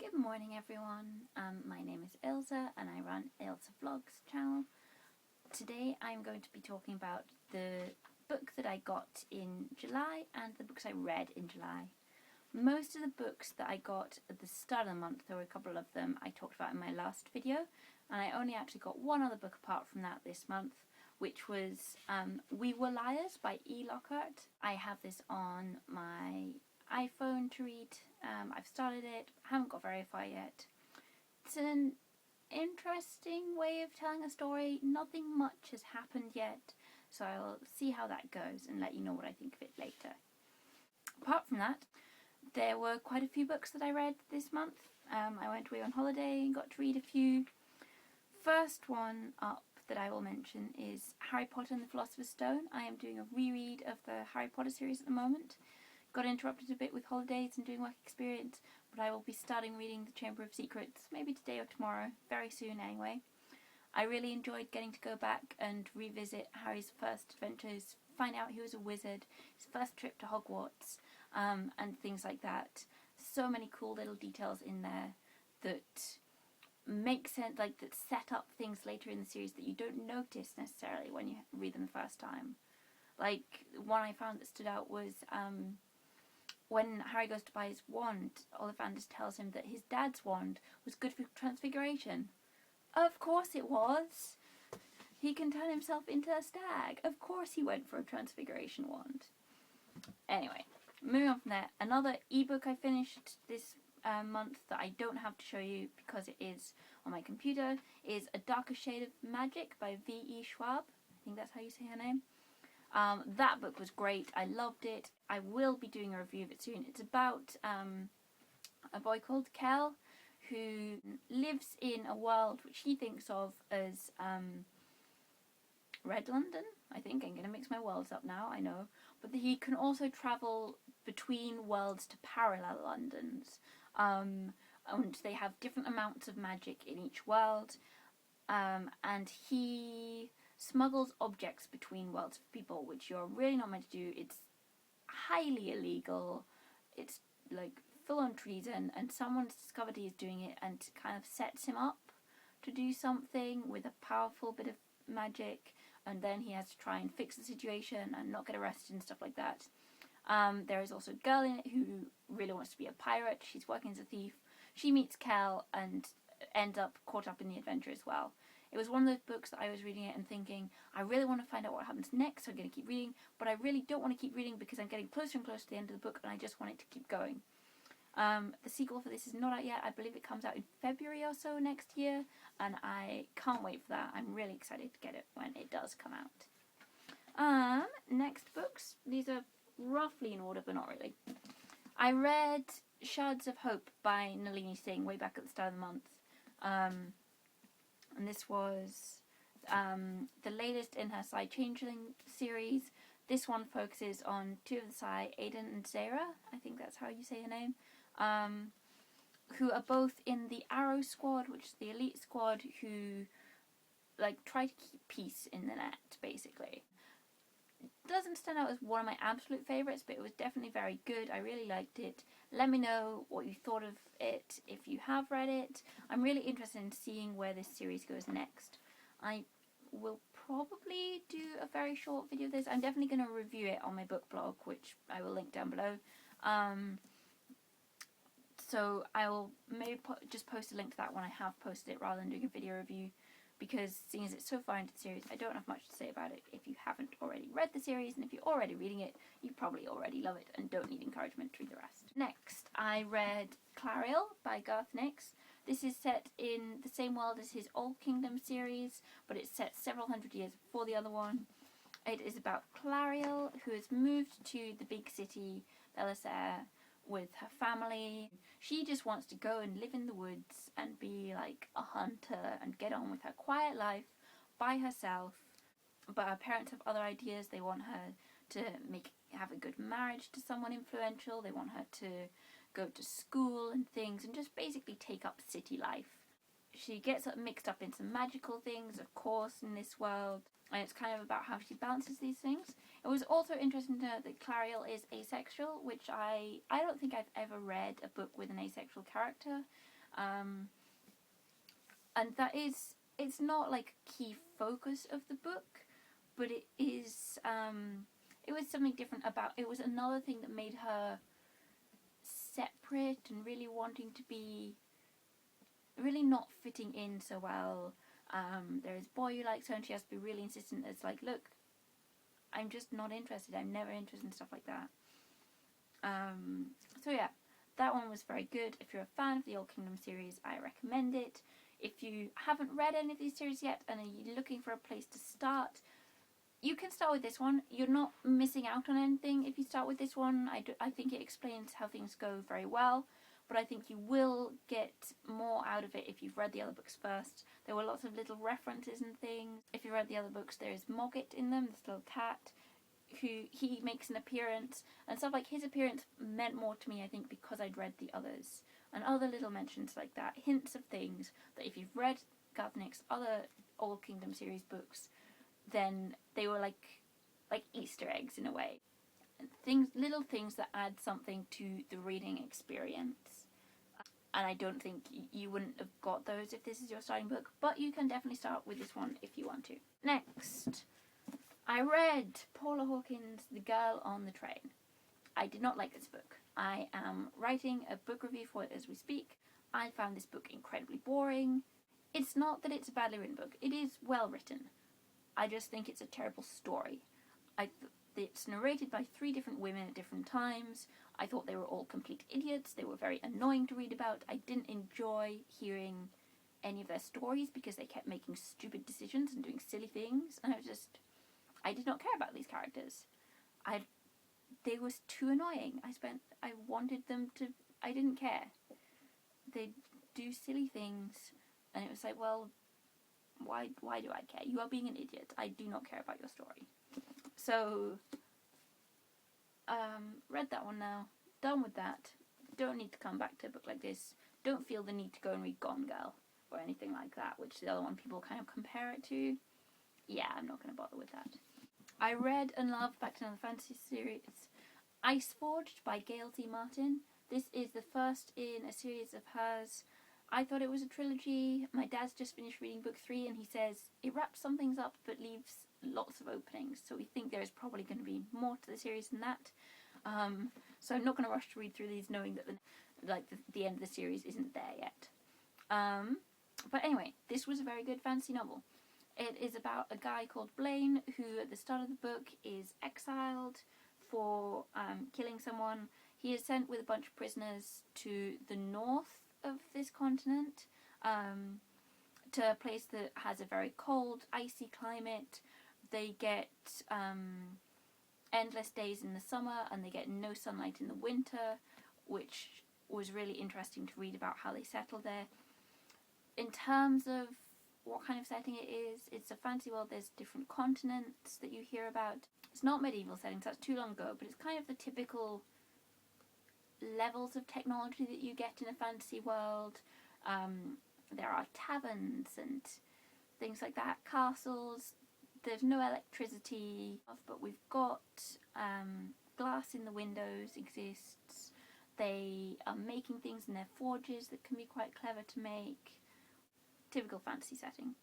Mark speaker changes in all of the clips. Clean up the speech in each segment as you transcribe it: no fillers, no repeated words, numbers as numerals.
Speaker 1: Good morning everyone, my name is Ailsa and I run Ailsa Vlogs channel. Today I'm going to be talking about the book that I got in July and the books I read in July. Most of the books that I got at the start of the month, there were a couple of them I talked about in my last video, and I only actually got one other book apart from that this month, which was We Were Liars by E. Lockhart. I have this on my iPhone to read. I've started it, haven't got very far yet. It's an interesting way of telling a story. Nothing much has happened yet, so I'll see how that goes and let you know what I think of it later. Apart from that, there were quite a few books that I read this month. I went away on holiday and got to read a few. First one up that I will mention is Harry Potter and the Philosopher's Stone. I am doing a reread of the Harry Potter series at the moment. Got interrupted a bit with holidays and doing work experience, but I will be starting reading The Chamber of Secrets, maybe today or tomorrow, very soon anyway. I really enjoyed getting to go back and revisit Harry's first adventures, find out he was a wizard, his first trip to Hogwarts, and things like that. So many cool little details in there that make sense, like that set up things later in the series that you don't notice necessarily when you read them the first time. Like, one I found that stood out was when Harry goes to buy his wand, Ollivanders tells him that his dad's wand was good for transfiguration. Of course it was! He can turn himself into a stag. Of course he went for a transfiguration wand. Anyway, moving on from there, another ebook I finished this month that I don't have to show you because it is on my computer is A Darker Shade of Magic by V.E. Schwab. I think that's how you say her name. That book was great. I loved it. I will be doing a review of it soon. It's about a boy called Kel who lives in a world which he thinks of as Red London. I think I'm going to mix my worlds up now, I know. But he can also travel between worlds to parallel Londons. And they have different amounts of magic in each world. And he smuggles objects between worlds for people, which you're really not meant to do. It's highly illegal. It's like full-on treason, and someone's discovered he's doing it and kind of sets him up to do something with a powerful bit of magic, and then he has to try and fix the situation and not get arrested and stuff like that. There is also a girl in it who really wants to be a pirate. She's working as a thief. She meets Kel and ends up caught up in the adventure as well. It was one of those books that I was reading it and thinking, I really want to find out what happens next, so I'm going to keep reading, but I really don't want to keep reading because I'm getting closer and closer to the end of the book and I just want it to keep going. The sequel for this is not out yet. I believe it comes out in February or so next year, and I can't wait for that. I'm really excited to get it when it does come out. Next books. These are roughly in order, but not really. I read Shards of Hope by Nalini Singh way back at the start of the month. And this was the latest in her Psy Changeling series. This one focuses on two of the Psy, Aiden and Zara, I think that's how you say her name, who are both in the Arrow Squad, which is the elite squad, who like try to keep peace in the net, basically. It doesn't stand out as one of my absolute favourites, but it was definitely very good. I really liked it. Let me know what you thought of it if you have read it. I'm really interested in seeing where this series goes next. I will probably do a very short video of this. I'm definitely going to review it on my book blog, which I will link down below. So I will maybe just post a link to that when I have posted it rather than doing a video review, because seeing as it's so far into the series, I don't have much to say about it if you haven't already read the series, and if you're already reading it, you probably already love it and don't need encouragement to read the rest. Next, I read Clariel by Garth Nix. This is set in the same world as his Old Kingdom series, but it's set several hundred years before the other one. It is about Clariel, who has moved to the big city, Belissaire, with her family. She just wants to go and live in the woods and be like a hunter and get on with her quiet life by herself. But her parents have other ideas. They want her to have a good marriage to someone influential. They want her to go to school and things and just basically take up city life. She gets mixed up in some magical things, of course, in this world, and it's kind of about how she balances these things. It was also interesting to note that Clariel is asexual, which I don't think I've ever read a book with an asexual character. And that is, it's not like a key focus of the book, but it is, it was something different about, it was another thing that made her separate and really wanting to be, really not fitting in so well. There is a boy who likes her and she has to be really insistent. It's like, look, I'm just not interested. I'm never interested in stuff like that. So yeah, that one was very good. If you're a fan of the Old Kingdom series, I recommend it. If you haven't read any of these series yet and are looking for a place to start, you can start with this one. You're not missing out on anything if you start with this one. I think it explains how things go very well, but I think you will get more out of it if you've read the other books first. There were lots of little references and things. If you read the other books, there is Mogget in them, this little cat, who he makes an appearance, and stuff like his appearance meant more to me, I think, because I'd read the others. And other little mentions like that, hints of things that if you've read Gavnik's other Old Kingdom series books, then they were like Easter eggs in a way. Things, little things that add something to the reading experience. And I don't think you wouldn't have got those if this is your starting book, but you can definitely start with this one if you want to. Next, I read Paula Hawkins' The Girl on the Train. I did not like this book. I am writing a book review for it as we speak. I found this book incredibly boring. It's not that it's a badly written book. It is well written. I just think it's a terrible story. It's narrated by 3 different women at different times. I thought they were all complete idiots. They were very annoying to read about. I didn't enjoy hearing any of their stories because they kept making stupid decisions and doing silly things. And I did not care about these characters. They was too annoying. I wanted them to, I didn't care. They do silly things, and it was like, well, why do I care? You are being an idiot. I do not care about your story. So, read that one now. Done with that. Don't need to come back to a book like this. Don't feel the need to go and read Gone Girl or anything like that, which the other one people kind of compare it to. Yeah, I'm not going to bother with that. I read and loved back to another fantasy series, Iceforged by Gail T. Martin. This is the first in a series of hers. I thought it was a trilogy. My dad's just finished reading book 3 and he says it wraps some things up but leaves lots of openings. So we think there is probably going to be more to the series than that. So I'm not going to rush to read through these knowing that the end of the series isn't there yet. But anyway, this was a very good fantasy novel. It is about a guy called Blaine who at the start of the book is exiled for killing someone. He is sent with a bunch of prisoners to the north of this continent, to a place that has a very cold, icy climate. They get endless days in the summer and they get no sunlight in the winter, which was really interesting to read about how they settled there. In terms of what kind of setting it is, it's a fantasy world. There's different continents that you hear about. It's not medieval settings, that's too long ago, but it's kind of the typical levels of technology that you get in a fantasy world. There are taverns and things like that, castles. There's no electricity, but we've got glass in the windows exists. They are making things in their forges that can be quite clever to make. Typical fantasy setting.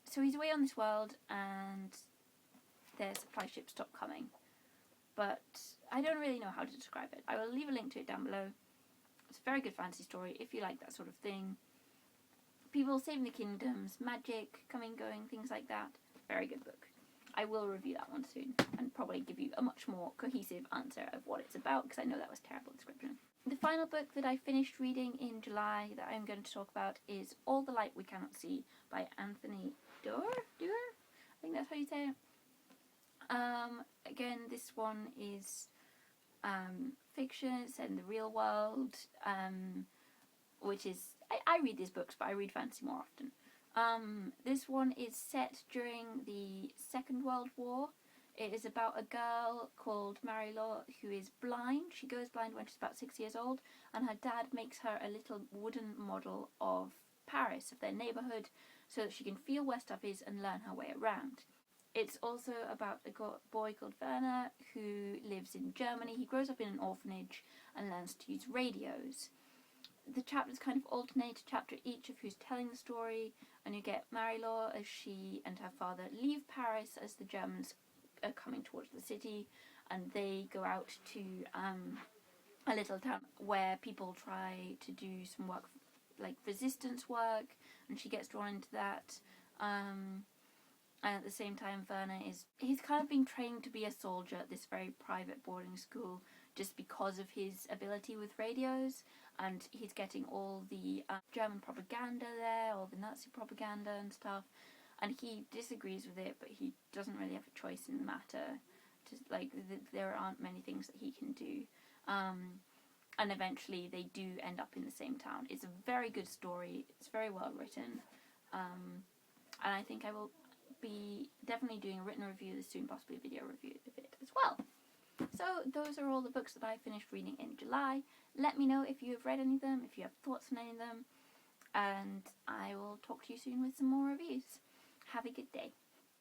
Speaker 1: So he's away on this world and their supply ships stop coming. But I don't really know how to describe it. I will leave a link to it down below. It's a very good fantasy story if you like that sort of thing. People saving the kingdoms, magic, coming, going, things like that. Very good book. I will review that one soon and probably give you a much more cohesive answer of what it's about because I know that was a terrible description. The final book that I finished reading in July that I'm going to talk about is All the Light We Cannot See by Anthony Doerr? I think that's how you say it. Again, this one is fiction. It's set in the real world, which is... I read these books, but I read fantasy more often. This one is set during the Second World War. It is about a girl called Marie-Laure who is blind. She goes blind when she's about 6 years old, and her dad makes her a little wooden model of Paris, of their neighbourhood, so that she can feel where stuff is and learn her way around. It's also about a boy called Werner who lives in Germany. He grows up in an orphanage and learns to use radios. the chapters kind of alternate a chapter each of who's telling the story, and you get Marie-Laure as she and her father leave Paris as the Germans are coming towards the city, and they go out to a little town where people try to do some work, like resistance work, and she gets drawn into that. And at the same time, Werner he's kind of being trained to be a soldier at this very private boarding school just because of his ability with radios, and he's getting all the German propaganda there, all the Nazi propaganda and stuff, and he disagrees with it, but he doesn't really have a choice in the matter. Just like there aren't many things that he can do. And eventually they do end up in the same town. It's a very good story. It's very well written. And I think I will be definitely doing a written review this soon, possibly a video review of it as well. So those are all the books that I finished reading in July. Let me know if you have read any of them, if you have thoughts on any of them, and I will talk to you soon with some more reviews. Have a good day.